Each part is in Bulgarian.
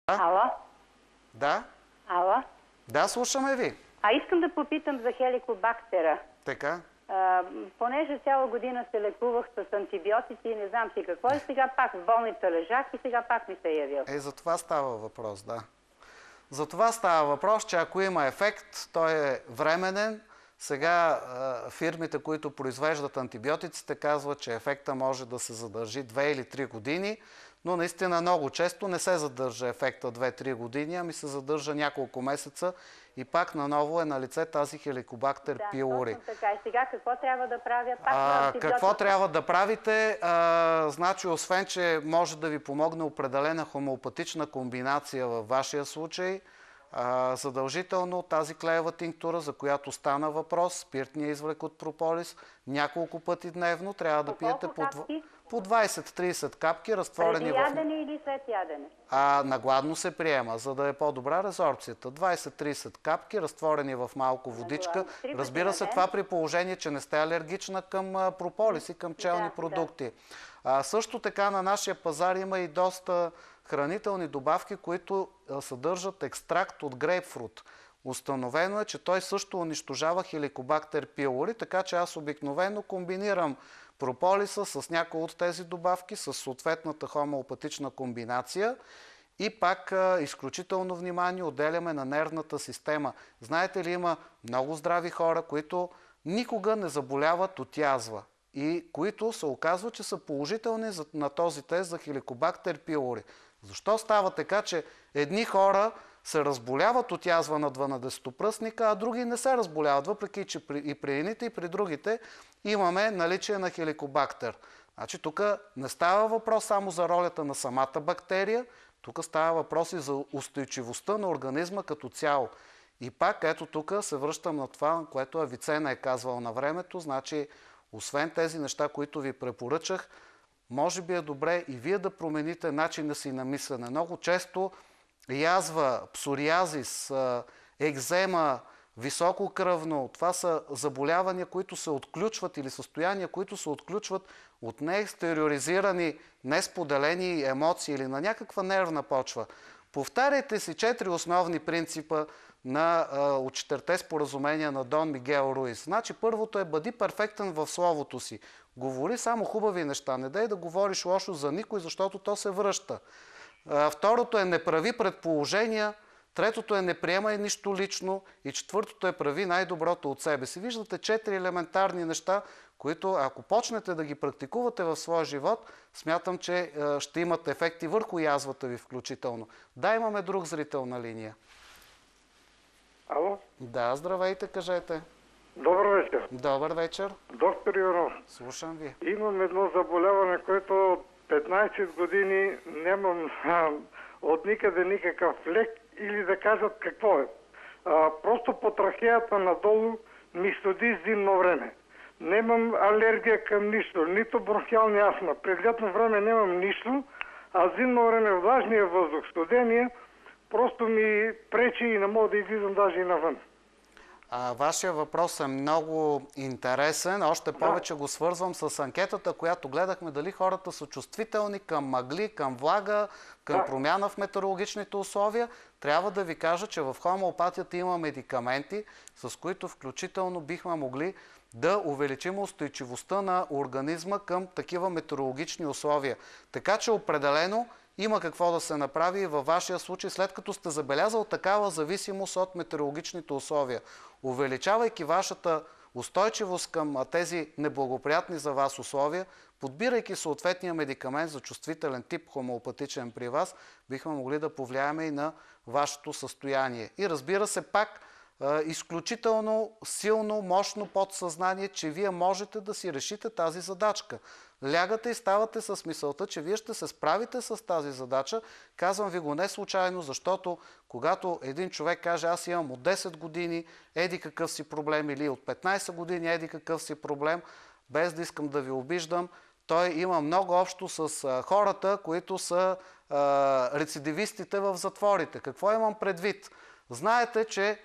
Ало? Да? Ало? Да, слушаме ви. Искам да попитам за хеликобактера. Така. Понеже цяла година се лекувах с антибиотици и не знам си какво, и сега пак в болница лежах и сега пак ми се е явил. За това става въпрос, да. За това става въпрос, че ако има ефект, той е временен. Сега фирмите, които произвеждат антибиотиците, казват, че ефекта може да се задържи 2 или 3 години, но наистина много често не се задържа ефекта 2-3 години, ами се задържа няколко месеца и пак наново е на лице тази хеликобактер пилори. Да, точно така. И сега какво трябва да правя? Пак какво трябва да правите? Значи, освен, че може да ви помогне определена хомеопатична комбинация във вашия случай, задължително тази клеева тинктура, за която стана въпрос, спиртния извлек от прополис, няколко пъти дневно трябва да пиете по 20-30 капки, разтворени преди ядене или след ядене? Нагладно се приема, за да е по-добра резорбцията. 20-30 капки, разтворени в малко водичка. Разбира се, това при положение, че не сте алергична към прополис и към челни продукти. Също така на нашия пазар има и доста хранителни добавки, които съдържат екстракт от грейпфрут. Установено е, че той също унищожава хеликобактер пилори, така че аз обикновено комбинирам прополиса с някои от тези добавки, с съответната хомеопатична комбинация и пак изключително внимание отделяме на нервната система. Знаете ли, има много здрави хора, които никога не заболяват от язва и които се оказва, че са положителни на този тест за хеликобактер пилори. Защо става така, че едни хора се разболяват от язва на 12-пръстника, а други не се разболяват, въпреки че и при едните и при другите имаме наличие на хеликобактер. Значи тук не става въпрос само за ролята на самата бактерия, тук става въпрос и за устойчивостта на организма като цяло. И пак ето тук се връщам на това, което Авицена е казвал на времето, значи освен тези неща, които ви препоръчах, може би е добре и вие да промените начина си на мислене. Много често язва, псориазис, екзема, висококръвно, това са заболявания, които се отключват или състояния, които се отключват от неекстериоризирани, несподелени емоции или на някаква нервна почва. Повтаряйте си 4 основни принципа от 4-те споразумения на Дон Мигел Руис. Значи първото е бъди перфектен в словото си. Говори само хубави неща. Не дай да говориш лошо за никой, защото то се връща. Второто е не прави предположения. Третото е не приемай нищо лично. И четвъртото е прави най-доброто от себе си. Виждате 4 елементарни неща, които ако почнете да ги практикувате в своя живот, смятам, че ще имат ефекти върху язвата ви включително. Да, имаме друг зрител на линия. Ало? Да, здравейте, кажете. Добър вечер. Добър вечер. Доктор Иванов. Слушам ви. Имам едно заболяване, което 15 години нямам от никъде никакъв лек или да кажат какво е. Просто по трахеята надолу ми студи зимно време. Нямам алергия към нищо, нито бронхиални астма. През лятно време нямам нищо, а зимно време влажния въздух, студения, просто ми пречи и не мога да излизам даже и навън. Вашия въпрос е много интересен. Още повече го свързвам с анкетата, която гледахме, дали хората са чувствителни към мъгли, към влага, към промяна в метеорологичните условия. Трябва да ви кажа, че в хомеопатията има медикаменти, с които включително бихме могли да увеличим устойчивостта на организма към такива метеорологични условия. Така че определено има какво да се направи и във вашия случай, след като сте забелязал такава зависимост от метеорологичните условия. Увеличавайки вашата устойчивост към тези неблагоприятни за вас условия, подбирайки съответния медикамент за чувствителен тип хомеопатичен при вас, бихме могли да повлияем и на вашето състояние. И разбира се, пак изключително силно, мощно подсъзнание, че вие можете да си решите тази задачка. Лягате и ставате с мисълта, че вие ще се справите с тази задача. Казвам ви го не случайно, защото когато един човек каже, аз имам от 10 години еди какъв си проблем или от 15 години еди какъв си проблем, без да искам да ви обиждам, той има много общо с хората, които са рецидивистите в затворите. Какво имам предвид? Знаете, че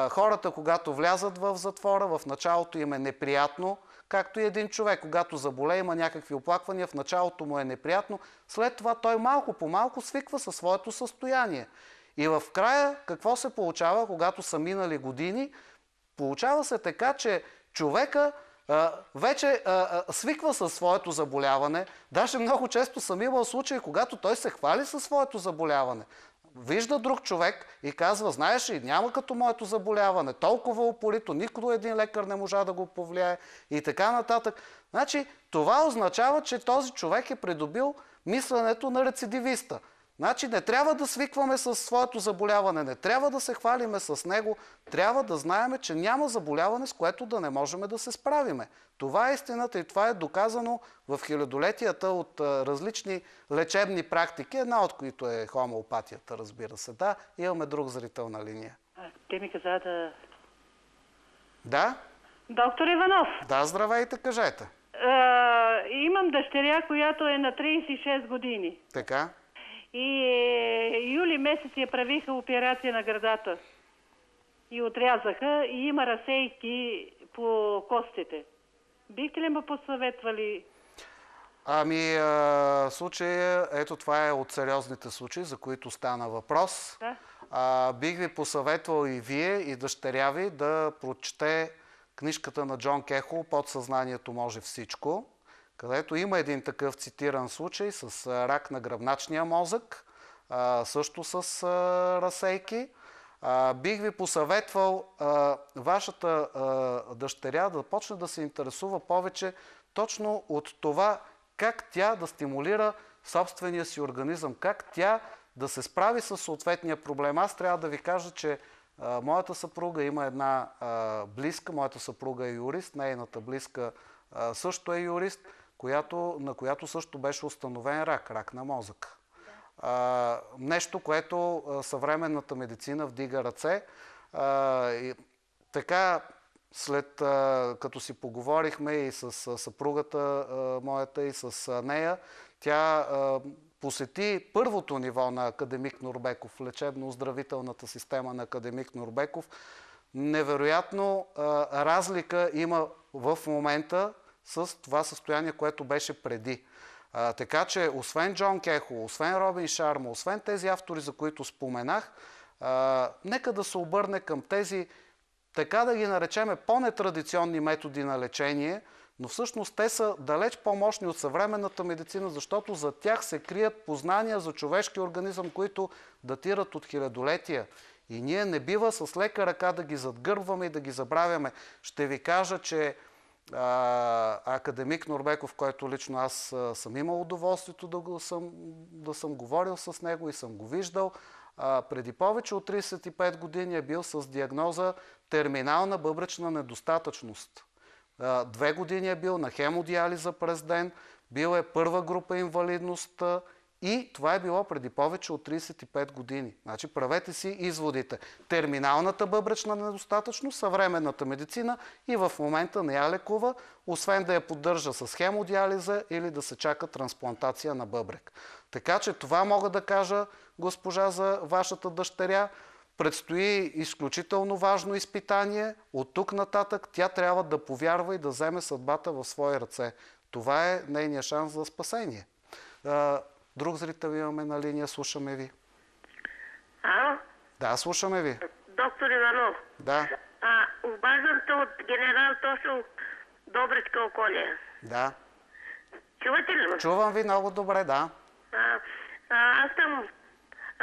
хората, когато влязат в затвора, в началото им е неприятно, както и един човек, когато заболее, има някакви оплаквания, в началото му е неприятно, след това той малко по малко свиква със своето състояние. И в края какво се получава, когато са минали години? Получава се така, че човека вече свиква със своето заболяване. Даже много често съм имал случаи, когато той се хвали със своето заболяване. Вижда друг човек и казва, знаеш ли, няма като моето заболяване, толкова упорито, никой един лекар не можа да го повлияе и така нататък. Значи, това означава, че този човек е придобил мисленето на рецидивиста. Значи не трябва да свикваме с своето заболяване, не трябва да се хвалиме с него, трябва да знаем, че няма заболяване, с което да не можем да се справиме. Това е истината и това е доказано в хилядолетията от различни лечебни практики, една от които е хомеопатията, разбира се. Да, имаме друг зрител на линия. Те ми каза да... Да? Доктор Иванов. Да, здравейте, кажете. Имам дъщеря, която е на 36 години. Така. И юли месец я правиха операция на гърдата. И отрязаха и има разсейки по костите. Бихте ли ме посъветвали? Ами, случая, ето това е от сериозните случаи, за които стана въпрос. Да. Бих ви посъветвал и вие, и дъщеря ви да прочете книжката на Джон Кехол "Подсъзнанието може всичко", където има един такъв цитиран случай с рак на гръбначния мозък, също с разсейки. Бих ви посъветвал вашата дъщеря да почне да се интересува повече точно от това как тя да стимулира собствения си организъм, как тя да се справи с съответния проблем. Аз трябва да ви кажа, че моята съпруга има една близка, моята съпруга е юрист, нейната близка също е юрист, на която също беше установен рак на мозък. Нещо, което съвременната медицина вдига ръце. Така, след като си поговорихме и с съпругата моята и с нея, тя посети първото ниво на академик Нурбеков, лечебно-оздравителната система на академик Нурбеков. Невероятно разлика има в момента с това състояние, което беше преди. Така че, освен Джон Кехол, освен Робин Шарма, освен тези автори, за които споменах, нека да се обърне към тези, така да ги наречеме, по-нетрадиционни методи на лечение, но всъщност те са далеч по-мощни от съвременната медицина, защото за тях се крият познания за човешки организъм, които датират от хилядолетия. И ние не бива с лека ръка да ги задгърбваме и да ги забравяме. Ще ви кажа, че академик Нурбеков, който лично аз съм имал удоволствието да съм говорил с него и съм го виждал, преди повече от 35 години е бил с диагноза терминална бъбречна недостатъчност. 2 години е бил на хемодиализа през ден, бил е първа група инвалидност и това е било преди повече от 35 години. Значи правете си изводите. Терминалната бъбречна недостатъчност, съвременната медицина и в момента не я лекува, освен да я поддържа с хемодиализа или да се чака трансплантация на бъбрек. Така че това мога да кажа, госпожа, за вашата дъщеря. Предстои изключително важно изпитание. От тук нататък тя трябва да повярва и да вземе съдбата в свои ръце. Това е нейният шанс за спасение. Друг зрител имаме на линия, слушаме ви. Ало? Да, слушаме ви. Доктор Иванов. Да. Обаждам се от генерал Тошо, Добричка околие. Да. Чувате ли ме? Чувам ви много добре, да. Аз съм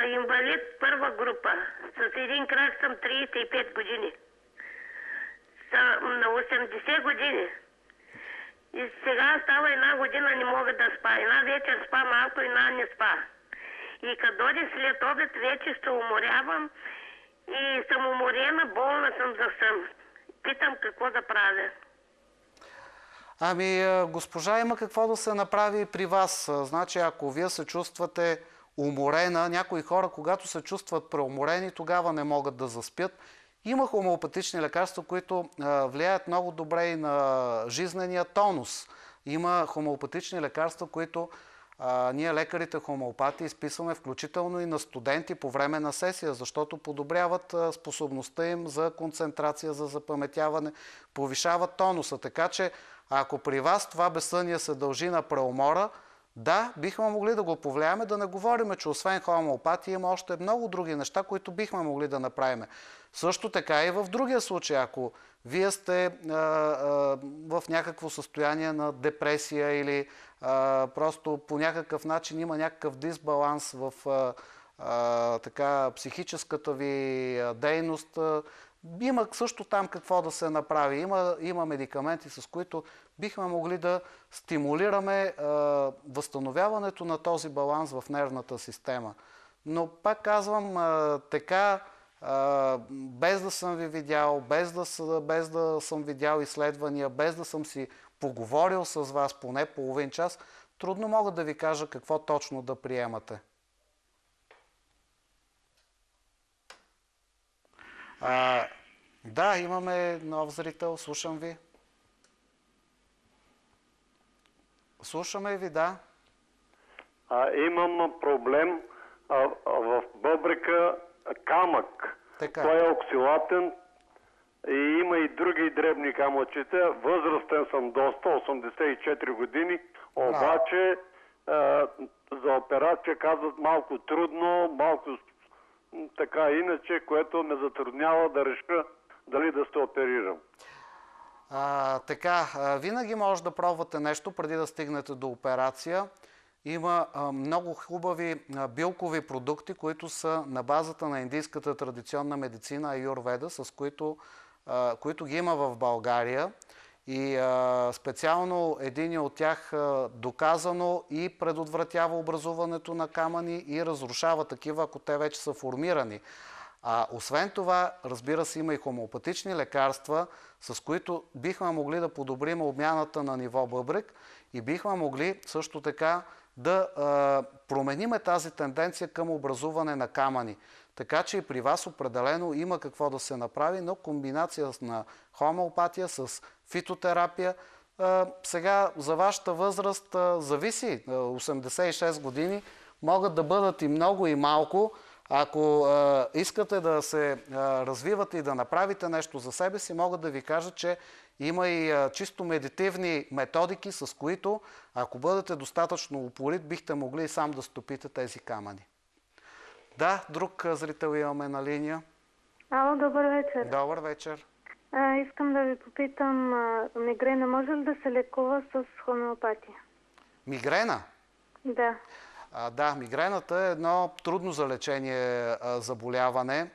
инвалид първа група. С един крак съм 35 години. На 80 години. И сега става една година не мога да спа. Една вечер спа малко, една не спа. И като дойде след обед, вече се уморявам и съм уморена, болна съм за сън. Питам какво да правя. Ами, госпожа, има какво да се направи при вас. Значи, ако вие се чувствате уморена, някои хора, когато се чувстват преуморени, тогава не могат да заспят. Има хомеопатични лекарства, които влияят много добре и на жизнения тонус. Има хомеопатични лекарства, които ние лекарите хомеопати изписваме включително и на студенти по време на сесия, защото подобряват способността им за концентрация, за запаметяване, повишават тонуса. Така че Ако при вас това безсъние се дължи на преумора, да, бихме могли да го повлияме, да не говорим, че освен хомеопатия има още много други неща, които бихме могли да направим. Също така и в другия случай, ако вие сте в някакво състояние на депресия или просто по някакъв начин има някакъв дисбаланс в психическата ви дейност, има също там какво да се направи. Има медикаменти, с които бихме могли да стимулираме възстановяването на този баланс в нервната система. Но пак казвам, така, без да съм ви видял, без да съм видял изследвания, без да съм си поговорил с вас поне половин час, трудно мога да ви кажа какво точно да приемате. Да, имаме нов зрител. Слушам ви. Слушаме ви, да. Имам проблем в бъбрека, камък. Така. Той е оксилатен и има и други дребни камъчета. Възрастен съм доста, 84 години, обаче за операция казват малко трудно, малко така иначе, което ме затруднява да реша дали да се оперирам. Винаги може да пробвате нещо преди да стигнете до операция. Има много хубави билкови продукти, които са на базата на индийската традиционна медицина аюрведа, с които ги има в България. И специално един от тях доказано и предотвратява образуването на камъни и разрушава такива, ако те вече са формирани. Освен това, разбира се, има и хомеопатични лекарства, с които бихме могли да подобрим обмяната на ниво бъбрек и бихме могли също така да промениме тази тенденция към образуване на камъни. Така че и при вас определено има какво да се направи, но комбинация на хомеопатия с фитотерапия. Сега за вашата възраст зависи. 86 години могат да бъдат и много и малко. Ако искате да се развивате и да направите нещо за себе си, мога да ви кажа, че има и чисто медитивни методики, с които, ако бъдете достатъчно упорит, бихте могли и сам да стопите тези камъни. Да, друг зрител имаме на линия. Ало, добър вечер. Добър вечер. Искам да ви попитам, мигрена може ли да се лекува с хомеопатия? Мигрена? Да. Да, мигрената е едно трудно за лечение заболяване.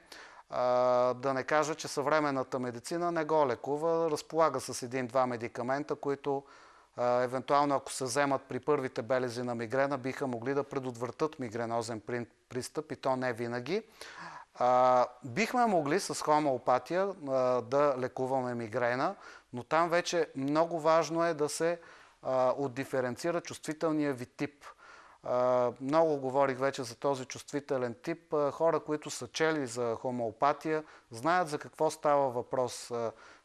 Да не кажа, че съвременната медицина не го лекува. Разполага с един-два медикамента, които евентуално, ако се вземат при първите белези на мигрена, биха могли да предотвратят мигренозен пристъп и то не винаги. Бихме могли с хомеопатия да лекуваме мигрена, но там вече много важно е да се отдиференцира чувствителния ви тип. Много говорих вече за този чувствителен тип. Хора, които са чели за хомеопатия, знаят за какво става въпрос.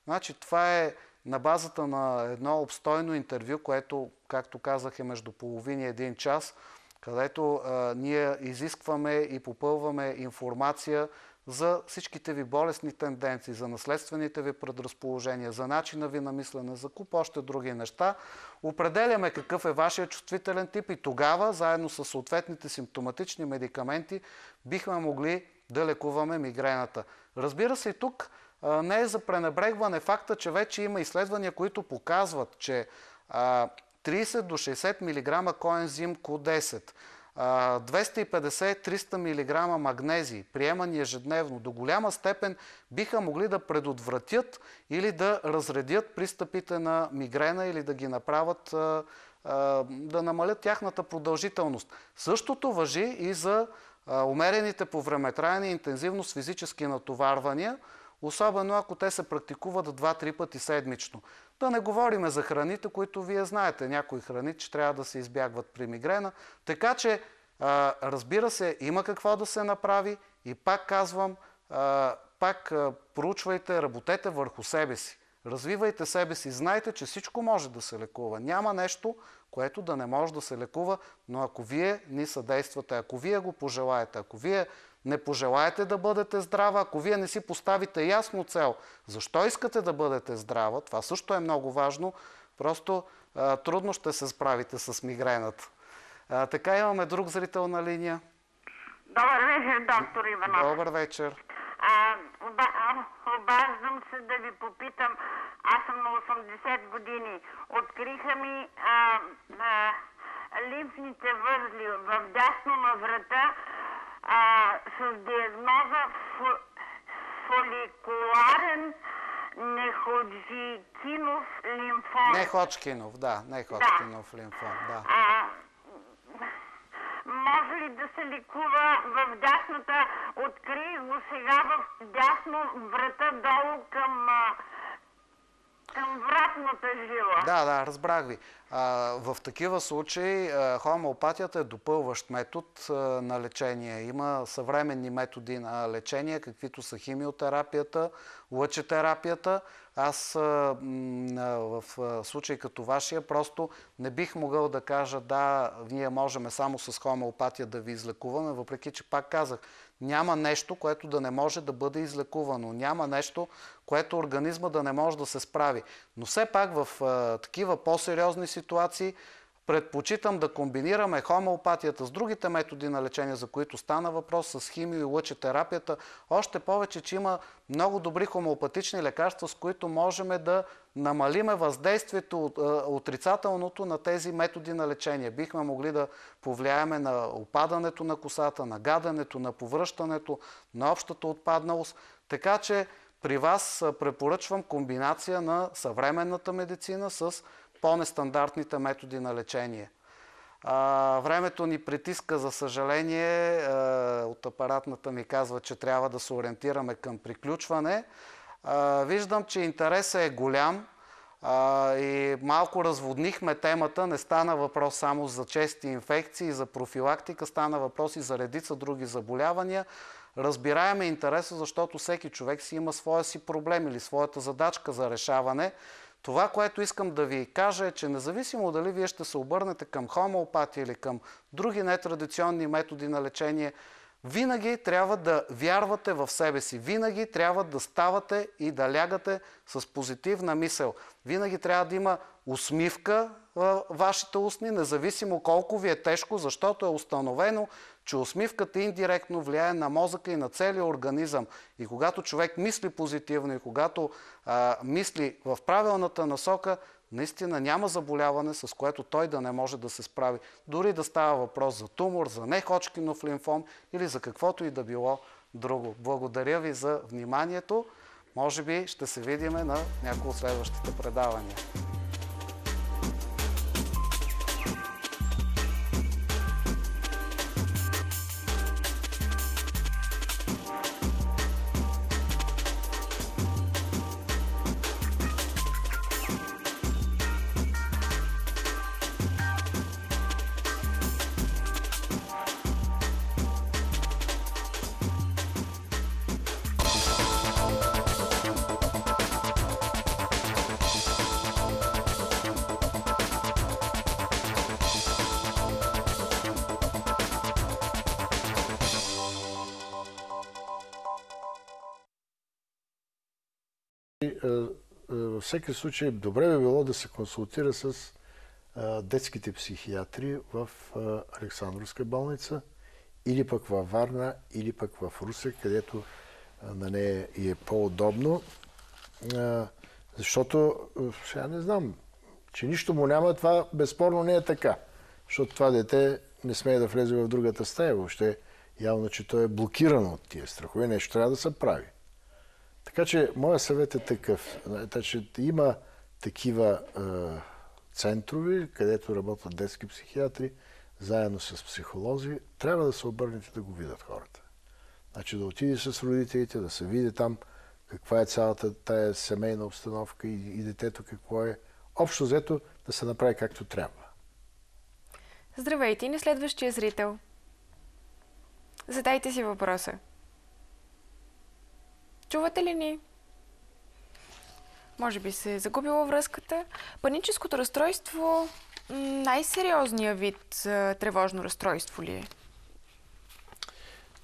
Значи, това е на базата на едно обстойно интервю, което, както казах, е между половин и един час, където ние изискваме и попълваме информация за всичките ви болестни тенденции, за наследствените ви предразположения, за начина ви на мислене, за куп още други неща. Определяме какъв е вашия чувствителен тип и тогава, заедно с съответните симптоматични медикаменти, бихме могли да лекуваме мигрената. Разбира се, и тук не е за пренебрегване факта, че вече има изследвания, които показват, че 30 до 60 мг коензим Q10, 250-300 мг магнезий, приемани ежедневно, до голяма степен биха могли да предотвратят или да разредят пристъпите на мигрена или да ги направят, да намалят тяхната продължителност. Същото важи и за умерените по времетраене и интензивност физически натоварвания, особено ако те се практикуват 2-3 пъти седмично. Да не говорим за храните, които вие знаете. Някои храни, че трябва да се избягват при мигрена. Така че, разбира се, има какво да се направи и пак казвам, проучвайте, работете върху себе си. Развивайте себе си. Знайте, че всичко може да се лекува. Няма нещо, което да не може да се лекува, но ако вие ни съдействате, ако вие го пожелаете, ако вие не пожелаете да бъдете здрава, ако вие не си поставите ясно цел, защо искате да бъдете здрава, това също е много важно. Просто трудно ще се справите с мигрената. Така, имаме друг зрител на линия. Добър вечер, доктор Иванов. Добър вечер. Обаждам се да ви попитам. Аз съм на 80 години. Откриха ми лимфните възли вдясно на врата с диагноза фоликуларен неходжикинов лимфом. Неходжкинов, да. Неходжкинов лимфом, да. Може ли да се лекува в дясната? Открих го сега в дясно врата долу към вратната жила. Да, разбрах ви. В такива случаи хомеопатията е допълващ метод на лечение. Има съвременни методи на лечение, каквито са химиотерапията, лъчетерапията. Аз в случай като вашия просто не бих могъл да кажа да, ние можем само с хомеопатия да ви излекуваме, въпреки че пак казах, няма нещо, което да не може да бъде излекувано. Няма нещо, което организма да не може да се справи. Но все пак в такива по-сериозни ситуации предпочитам да комбинираме хомеопатията с другите методи на лечение, за които стана въпрос, с химио и лъчетерапията. Още повече, че има много добри хомеопатични лекарства, с които можем да намалиме въздействието отрицателното на тези методи на лечение. Бихме могли да повлияеме на опадането на косата, на гаденето, на повръщането, на общата отпадналост. Така че при вас препоръчвам комбинация на съвременната медицина с по-нестандартните методи на лечение. Времето ни притиска, за съжаление, от апаратната ми казва, че трябва да се ориентираме към приключване. Виждам, че интересът е голям и малко разводнихме темата. Не стана въпрос само за чести инфекции, за профилактика, стана въпрос и за редица други заболявания. Разбираеме интереса, защото всеки човек си има своя си проблем или своята задачка за решаване. Това, което искам да ви кажа е, че независимо дали вие ще се обърнете към хомеопатия или към други нетрадиционни методи на лечение, винаги трябва да вярвате в себе си. Винаги трябва да ставате и да лягате с позитивна мисъл. Винаги трябва да има усмивка в вашите устни, независимо колко ви е тежко, защото е установено, че усмивката индиректно влияе на мозъка и на целия организъм. И когато човек мисли позитивно и когато мисли в правилната насока, наистина няма заболяване, с което той да не може да се справи. Дори да става въпрос за тумор, за неходжкинов лимфом или за каквото и да било друго. Благодаря ви за вниманието. Може би ще се видим на някои от следващите предавания. Във всеки случай добре би било да се консултира с детските психиатри в Александровска болница или пък във Варна, или пък в Русе, където на нея е по-удобно. Защото, сега не знам, че нищо му няма, това безспорно не е така. Защото това дете не смее да влезе в другата стая. Въобще явно, че той е блокирано от тия страхове. Нещо трябва да се прави. Така че, моят съвет е такъв. Че има такива центрови, където работят детски психиатри, заедно с психолози. Трябва да се обърнете да го видят хората. Значи да отиде с родителите, да се види там каква е цялата тая семейна обстановка и детето какво е. Общо взето да се направи както трябва. Здравейте, и следващия зрител. Задайте си въпроса. Чувате ли ни? Може би се е загубила връзката. Паническото разстройство най-сериозният вид тревожно разстройство ли е?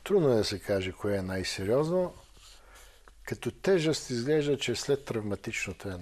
Трудно е да се каже кое е най-сериозно. Като тежест изглежда, че след травматичното е